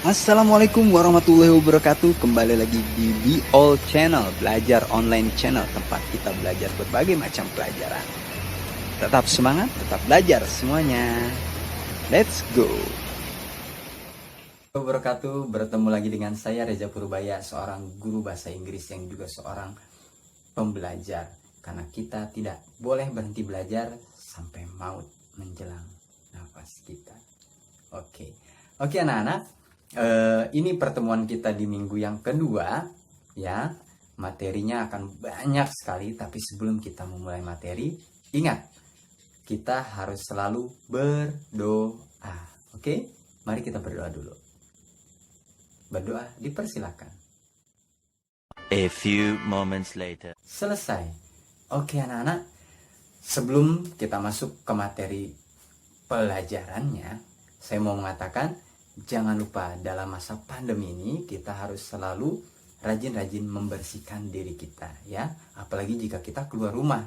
Assalamualaikum warahmatullahi wabarakatuh. Kembali lagi di Be All Channel, belajar online channel, tempat kita belajar berbagai macam pelajaran. Tetap semangat, tetap belajar semuanya. Let's go. Wabarakatuh, bertemu lagi dengan saya Reza Purbaya, seorang guru bahasa Inggris yang juga seorang pembelajar. Karena kita tidak boleh berhenti belajar sampai maut menjelang nafas kita. Oke anak-anak. Ini pertemuan kita di minggu yang kedua, ya. Materinya akan banyak sekali, tapi sebelum kita memulai materi, ingat, kita harus selalu berdoa. Oke? Mari kita berdoa dulu. Berdoa dipersilakan. A few moments later. Selesai. Oke anak-anak, sebelum kita masuk ke materi pelajarannya, saya mau mengatakan, jangan lupa dalam masa pandemi ini kita harus selalu rajin-rajin membersihkan diri kita, ya. Apalagi jika kita keluar rumah.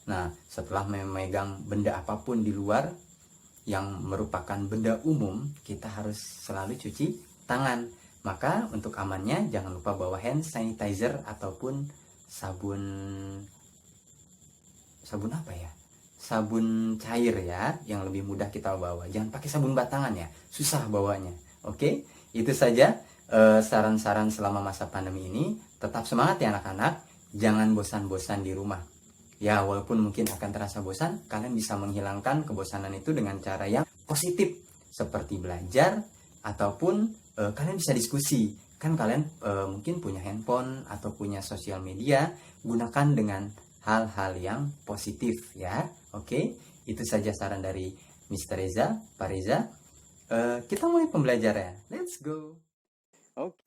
Nah, setelah memegang benda apapun di luar yang merupakan benda umum, kita harus selalu cuci tangan. Maka untuk amannya jangan lupa bawa hand sanitizer ataupun sabun apa ya? Sabun cair ya, yang lebih mudah kita bawa. Jangan pakai sabun batangan ya, susah bawanya. Oke, itu saja saran-saran selama masa pandemi ini. Tetap semangat ya anak-anak, jangan bosan-bosan di rumah. Ya, walaupun mungkin akan terasa bosan, kalian bisa menghilangkan kebosanan itu dengan cara yang positif, seperti belajar, ataupun kalian bisa diskusi. Kan kalian mungkin punya handphone atau punya sosial media, gunakan dengan hal-hal yang positif ya. Oke, itu saja saran dari Mr. Reza, Pak Reza. Kita mulai pembelajaran. Let's go. Oke.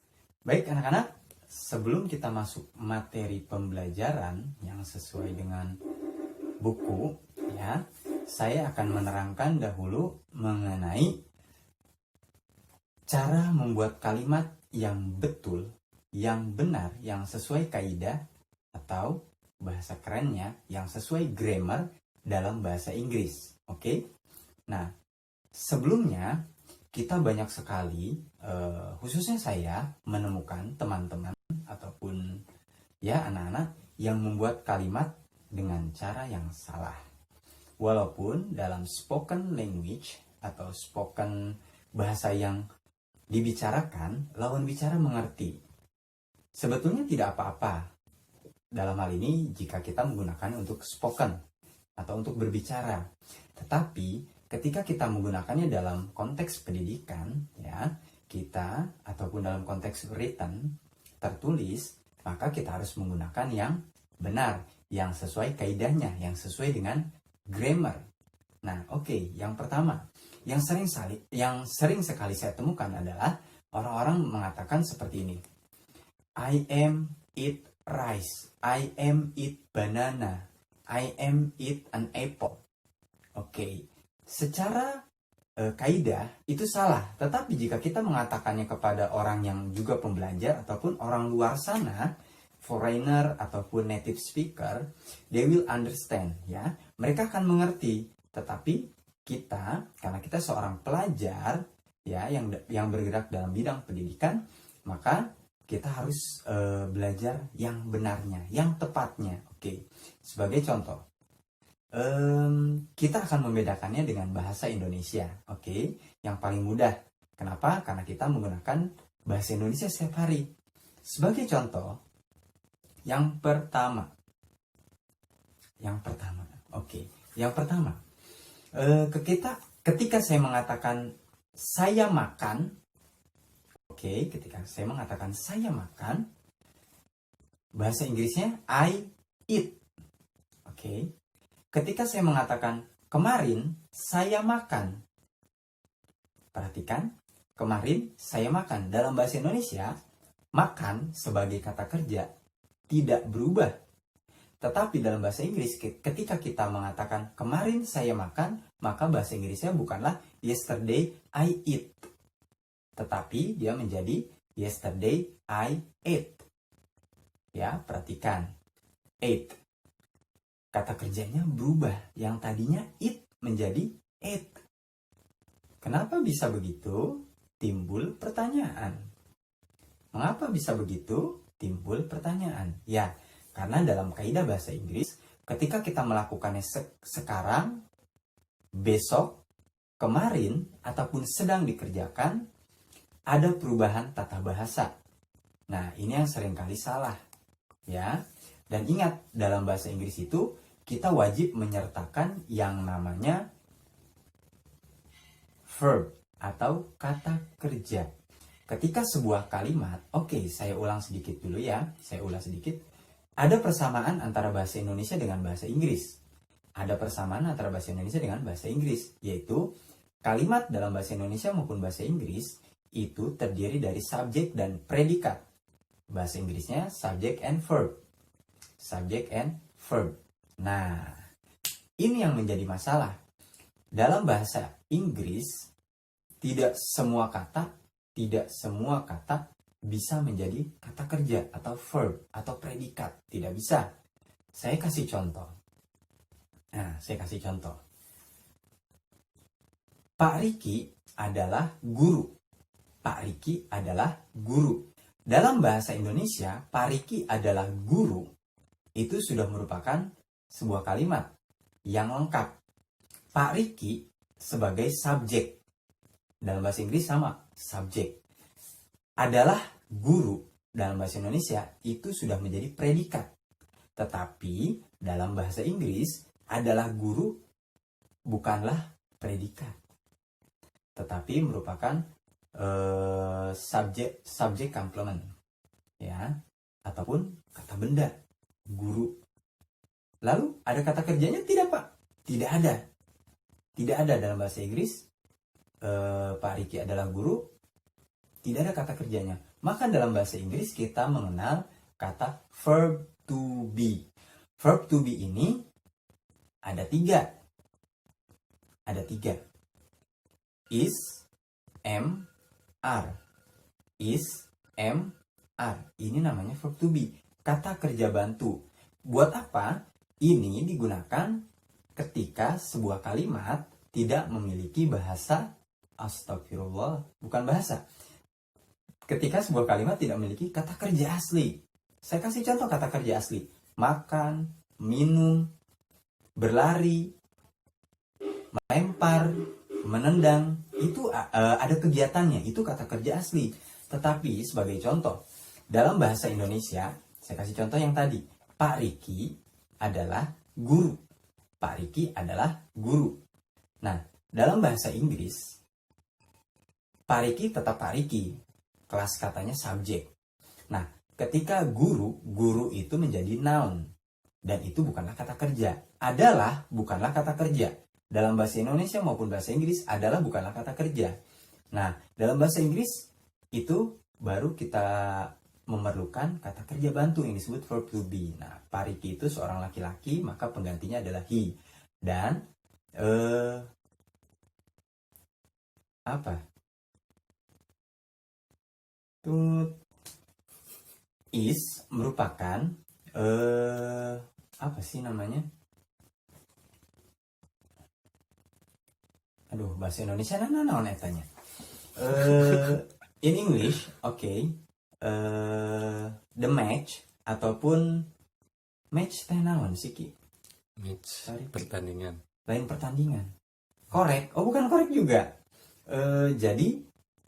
Baik anak-anak, sebelum kita masuk materi pembelajaran yang sesuai dengan buku, ya, saya akan menerangkan dahulu mengenai cara membuat kalimat yang betul, yang benar, yang sesuai kaidah atau bahasa kerennya yang sesuai grammar dalam bahasa Inggris. Oke. Nah, sebelumnya kita banyak sekali, khususnya saya, menemukan teman-teman ataupun ya anak-anak yang membuat kalimat dengan cara yang salah. Walaupun dalam spoken language atau spoken bahasa yang dibicarakan, lawan bicara mengerti. Sebetulnya tidak apa-apa dalam hal ini jika kita menggunakan untuk spoken atau untuk berbicara. Tetapi ketika kita menggunakannya dalam konteks pendidikan, ya, kita ataupun dalam konteks written, tertulis, maka kita harus menggunakan yang benar, yang sesuai kaidahnya, yang sesuai dengan grammar. Nah, oke, yang pertama, yang sering sekali saya temukan adalah orang-orang mengatakan seperti ini. I am eat rice, I am eat banana, I am eat an apple. Oke, secara kaidah itu salah. Tetapi jika kita mengatakannya kepada orang yang juga pembelajar ataupun orang luar sana, foreigner ataupun native speaker, they will understand ya. Mereka akan mengerti. Tetapi kita, karena kita seorang pelajar ya yang bergerak dalam bidang pendidikan, maka kita harus belajar yang benarnya, yang tepatnya. Oke, sebagai contoh, kita akan membedakannya dengan bahasa Indonesia. Oke, yang paling mudah. Kenapa? Karena kita menggunakan bahasa Indonesia setiap hari. Sebagai contoh, yang pertama. Oke, yang pertama. Ketika saya mengatakan saya makan, oke, ketika saya mengatakan saya makan, bahasa Inggrisnya I eat. Oke. Ketika saya mengatakan kemarin saya makan, perhatikan, kemarin saya makan. Dalam bahasa Indonesia, makan sebagai kata kerja tidak berubah. Tetapi dalam bahasa Inggris, ketika kita mengatakan kemarin saya makan, maka bahasa Inggrisnya bukanlah yesterday I eat, tetapi dia menjadi yesterday I ate. Ya, perhatikan. Ate. Kata kerjanya berubah. Yang tadinya eat menjadi ate. Kenapa bisa begitu? Timbul pertanyaan. pertanyaan. Mengapa bisa begitu? Timbul pertanyaan. Ya, karena dalam kaidah bahasa Inggris, ketika kita melakukannya sekarang, besok, kemarin, ataupun sedang dikerjakan, ada perubahan tata bahasa. Nah, ini yang seringkali salah. Ya, dan ingat, dalam bahasa Inggris itu, kita wajib menyertakan yang namanya verb atau kata kerja. Ketika sebuah kalimat, oke, saya ulang sedikit dulu ya, saya ulang sedikit. Ada persamaan antara bahasa Indonesia dengan bahasa Inggris. Ada persamaan antara bahasa Indonesia dengan bahasa Inggris, yaitu kalimat dalam bahasa Indonesia maupun bahasa Inggris itu terdiri dari subjek dan predikat. Bahasa Inggrisnya subject and verb. Subject and verb. Nah, ini yang menjadi masalah. Dalam bahasa Inggris, tidak semua kata bisa menjadi kata kerja atau verb atau predikat. Tidak bisa. Saya kasih contoh. Nah, saya kasih contoh. Pak Riki adalah guru. Pak Riki adalah guru. Dalam bahasa Indonesia, Pak Riki adalah guru. Itu sudah merupakan sebuah kalimat yang lengkap. Pak Riki sebagai subjek. Dalam bahasa Inggris sama, subjek. Adalah guru dalam bahasa Indonesia itu sudah menjadi predikat. Tetapi dalam bahasa Inggris adalah guru bukanlah predikat. Tetapi merupakan subjek complement. Ya, ataupun kata benda, guru. Lalu ada kata kerjanya? Tidak, Pak. Tidak ada. Tidak ada dalam bahasa Inggris. Pak Riki adalah guru, tidak ada kata kerjanya. Maka dalam bahasa Inggris kita mengenal kata verb to be. Verb to be ini ada tiga. Ada tiga. Is, am, are. Is, am, are. Ini namanya verb to be. Kata kerja bantu. Buat apa? Ini digunakan ketika sebuah kalimat tidak memiliki bahasa. Astagfirullah, bukan bahasa. Ketika sebuah kalimat tidak memiliki kata kerja asli. Saya kasih contoh kata kerja asli. Makan, minum, berlari, melempar, menendang. Itu ada kegiatannya, itu kata kerja asli. Tetapi sebagai contoh, dalam bahasa Indonesia, saya kasih contoh yang tadi. Pak Riki adalah guru. Pak Riki adalah guru. Nah, dalam bahasa Inggris, Pak Riki tetap Pak Riki. Kelas katanya subjek. Nah, ketika guru itu menjadi noun. Dan itu bukanlah kata kerja. Adalah bukanlah kata kerja. Dalam bahasa Indonesia maupun bahasa Inggris, adalah bukanlah kata kerja. Nah, dalam bahasa Inggris, itu baru kita memerlukan kata kerja bantu yang disebut verb to be. Nah, Pak Riki itu seorang laki-laki, maka penggantinya adalah he. Dan, is merupakan apa sih namanya? Aduh, bahasa Indonesia naon etanya. In English, okay, the match ataupun match teh naon sih Ki? Match, pertandingan. Lain pertandingan. Korek? Oh, bukan korek juga. Jadi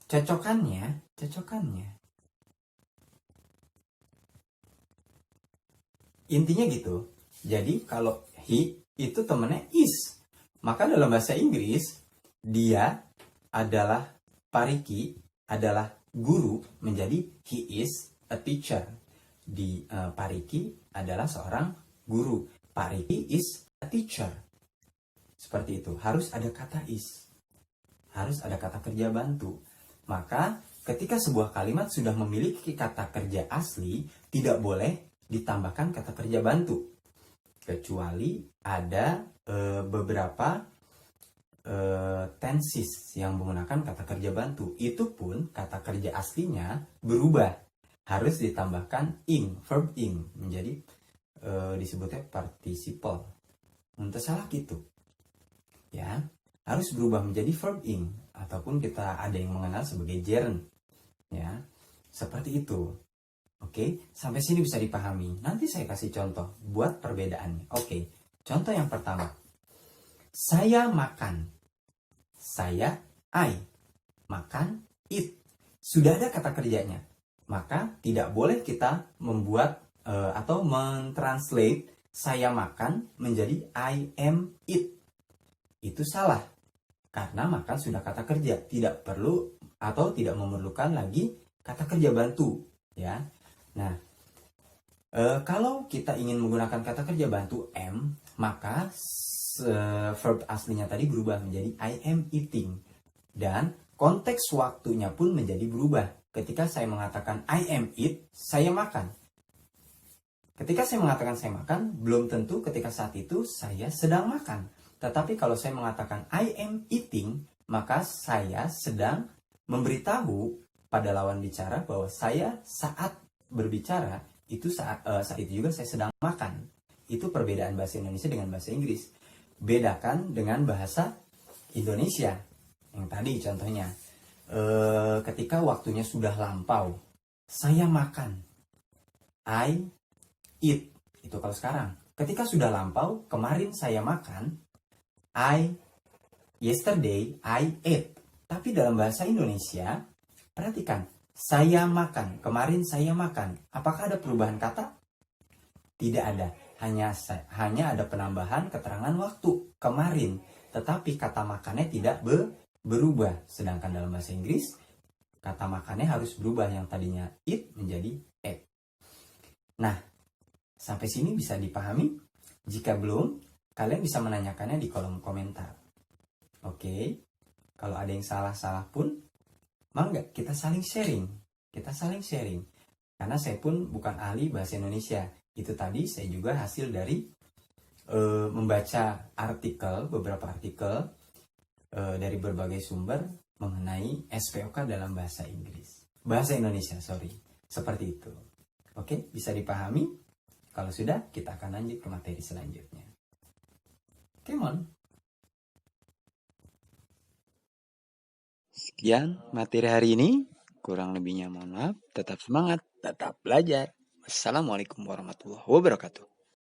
cocokannya. Intinya gitu. Jadi kalau he itu temennya is. Maka dalam bahasa Inggris, dia adalah Pak Riki adalah guru menjadi he is a teacher. Pak Riki adalah seorang guru. Pak Riki is a teacher. Seperti itu. Harus ada kata is. Harus ada kata kerja bantu. Maka ketika sebuah kalimat sudah memiliki kata kerja asli, tidak boleh ditambahkan kata kerja bantu. Kecuali ada beberapa tenses yang menggunakan kata kerja bantu. Itu pun kata kerja aslinya berubah. Harus ditambahkan ing, verb ing. Menjadi disebutnya participle. Untuk salah gitu. Ya, harus berubah menjadi verb ing. Ataupun kita ada yang mengenal sebagai gerund. Ya, seperti itu. Oke, sampai sini bisa dipahami. Nanti saya kasih contoh buat perbedaannya. Oke, contoh yang pertama. Saya makan. Saya, I. Makan, eat. Sudah ada kata kerjanya. Maka tidak boleh kita membuat atau mentranslate saya makan menjadi I am eat. Itu salah. Karena makan sudah kata kerja. Tidak perlu atau tidak memerlukan lagi kata kerja bantu. Ya. Nah, kalau kita ingin menggunakan kata kerja bantu am, maka verb aslinya tadi berubah menjadi I am eating. Dan konteks waktunya pun menjadi berubah. Ketika saya mengatakan I am eat, saya makan. Ketika saya mengatakan saya makan, belum tentu ketika saat itu saya sedang makan. Tetapi kalau saya mengatakan I am eating, maka saya sedang memberitahu pada lawan bicara bahwa saya saat berbicara itu saat itu juga saya sedang makan. Itu perbedaan bahasa Indonesia dengan bahasa Inggris. Bedakan dengan bahasa Indonesia. Yang tadi contohnya, ketika waktunya sudah lampau, saya makan. I eat. Itu kalau sekarang. Ketika sudah lampau, kemarin saya makan. Yesterday I ate. Tapi dalam bahasa Indonesia, perhatikan. Saya makan, kemarin saya makan. Apakah ada perubahan kata? Tidak ada. Hanya ada penambahan keterangan waktu, kemarin. Tetapi kata makannya tidak berubah. Sedangkan dalam bahasa Inggris, kata makannya harus berubah. Yang tadinya eat menjadi ate. Nah, sampai sini bisa dipahami? Jika belum, kalian bisa menanyakannya di kolom komentar. Oke? Kalau ada yang salah-salah pun, mangga kita saling sharing. Karena saya pun bukan ahli bahasa Indonesia. Itu tadi saya juga hasil dari membaca beberapa artikel dari berbagai sumber mengenai SPOK dalam bahasa Indonesia. Seperti itu. Oke, bisa dipahami? Kalau sudah, kita akan lanjut ke materi selanjutnya. Come on. Sekian materi hari ini. Kurang lebihnya mohon maaf. Tetap semangat, tetap belajar. Wassalamualaikum warahmatullahi wabarakatuh.